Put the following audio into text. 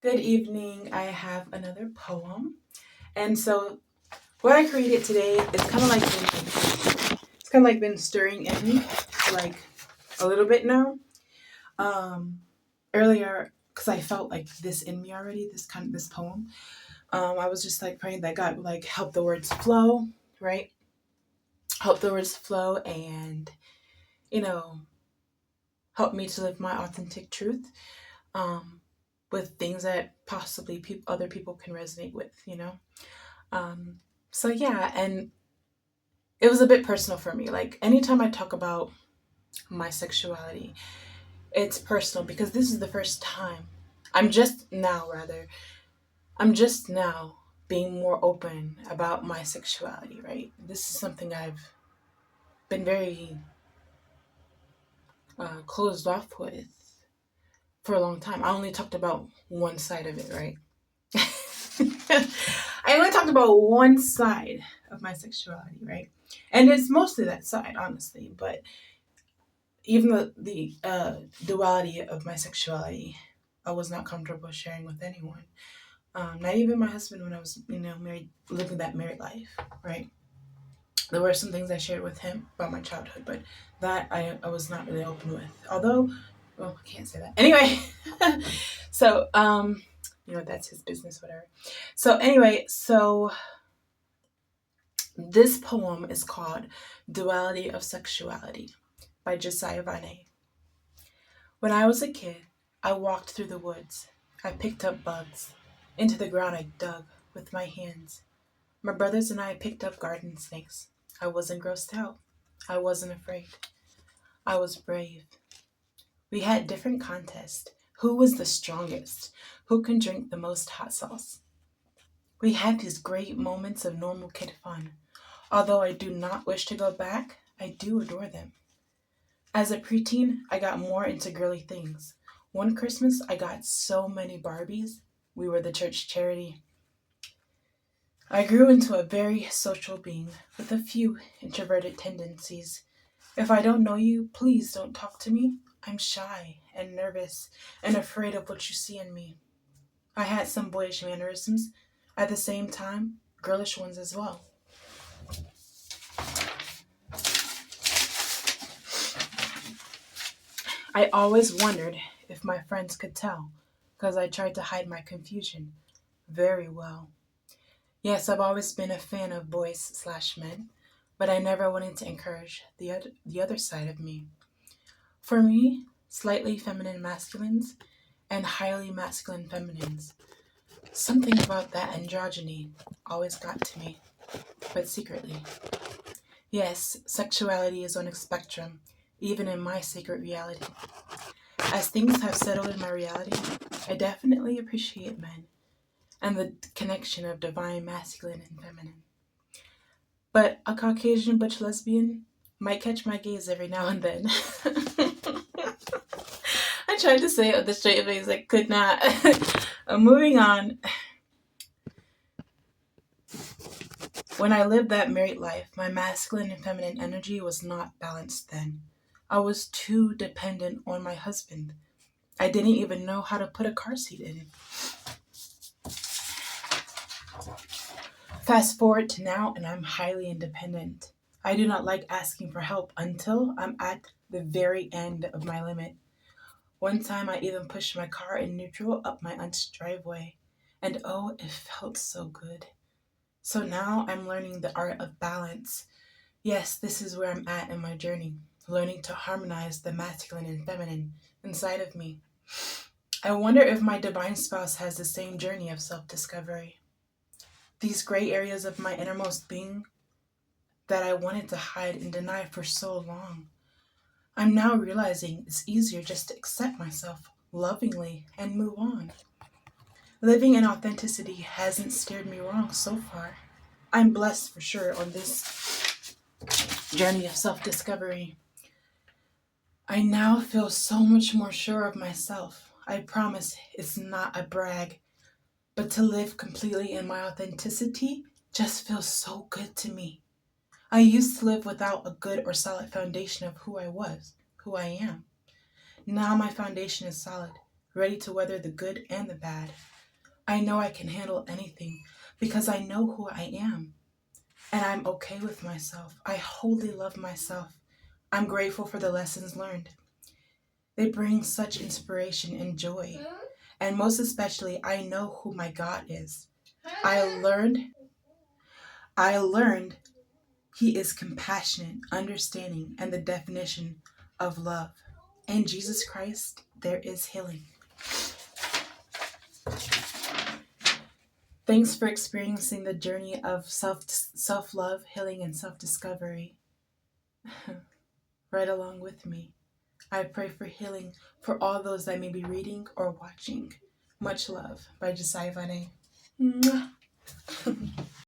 Good evening. I have another poem. And so what I created today is kind of like been stirring in me for like a little bit now. Um Earlier cuz I felt like this in me already, this poem. I was just like praying that God would like help the words flow, right? Help the words flow and you know, help me to live my authentic truth. Um with things that possibly other people can resonate with. Um, so yeah, and it was a bit personal for me. Like anytime I talk about my sexuality, it's personal because this is the first time. I'm just now rather. I'm just now being more open about my sexuality, right? This is something I've been very closed off with for a long time. I only talked about one side of it, right? I only talked about one side of my sexuality, right? And it's mostly that side, honestly. But even the duality of my sexuality, I was not comfortable sharing with anyone. Not even my husband when I was, married, living that married life, right? There were some things I shared with him about my childhood, but that I was not really open with. Although, well, I can't say that. Anyway, so, that's his business, whatever. So, anyway, this poem is called Duality of Sexuality by Jessiah Voné. When I was a kid, I walked through the woods. I picked up bugs. Into the ground I dug with my hands. My brothers and I picked up garden snakes. I wasn't grossed out. I wasn't afraid. I was brave. We had different contests. Who was the strongest? Who can drink the most hot sauce? We had these great moments of normal kid fun. Although I do not wish to go back, I do adore them. As a preteen, I got more into girly things. One Christmas, I got so many Barbies. We were the church charity. I grew into a very social being with a few introverted tendencies. If I don't know you, please don't talk to me. I'm shy and nervous and afraid of what you see in me. I had some boyish mannerisms, at the same time, girlish ones as well. I always wondered if my friends could tell, because I tried to hide my confusion very well. Yes, I've always been a fan of boys/men, but I never wanted to encourage the other side of me. For me, slightly feminine masculines and highly masculine feminines. Something about that androgyny always got to me, but secretly. Yes, sexuality is on a spectrum, even in my secret reality. As things have settled in my reality, I definitely appreciate men and the connection of divine masculine and feminine. But a Caucasian butch lesbian might catch my gaze every now and then. I tried to say it with a straight face, I could not. Moving on. When I lived that married life, my masculine and feminine energy was not balanced then. I was too dependent on my husband. I didn't even know how to put a car seat in. Fast forward to now, and I'm highly independent. I do not like asking for help until I'm at the very end of my limit. One time I even pushed my car in neutral up my aunt's driveway, and oh, it felt so good. So now I'm learning the art of balance. Yes, this is where I'm at in my journey, learning to harmonize the masculine and feminine inside of me. I wonder if my divine spouse has the same journey of self discovery. These gray areas of my innermost being that I wanted to hide and deny for so long. I'm now realizing it's easier just to accept myself lovingly and move on. Living in authenticity hasn't steered me wrong so far. I'm blessed for sure on this journey of self discovery. I now feel so much more sure of myself. I promise it's not a brag, but to live completely in my authenticity just feels so good to me. I used to live without a good or solid foundation of who I was, who I am. Now my foundation is solid, ready to weather the good and the bad. I know I can handle anything because I know who I am. And I'm okay with myself. I wholly love myself. I'm grateful for the lessons learned. They bring such inspiration and joy. And most especially, I know who my God is. I learned I learned he is compassionate, understanding, and the definition of love. In Jesus Christ, there is healing. Thanks for experiencing the journey of self-love, healing, and self-discovery right along with me. I pray for healing for all those that may be reading or watching. Much love by Jessiah Voné. Mwah.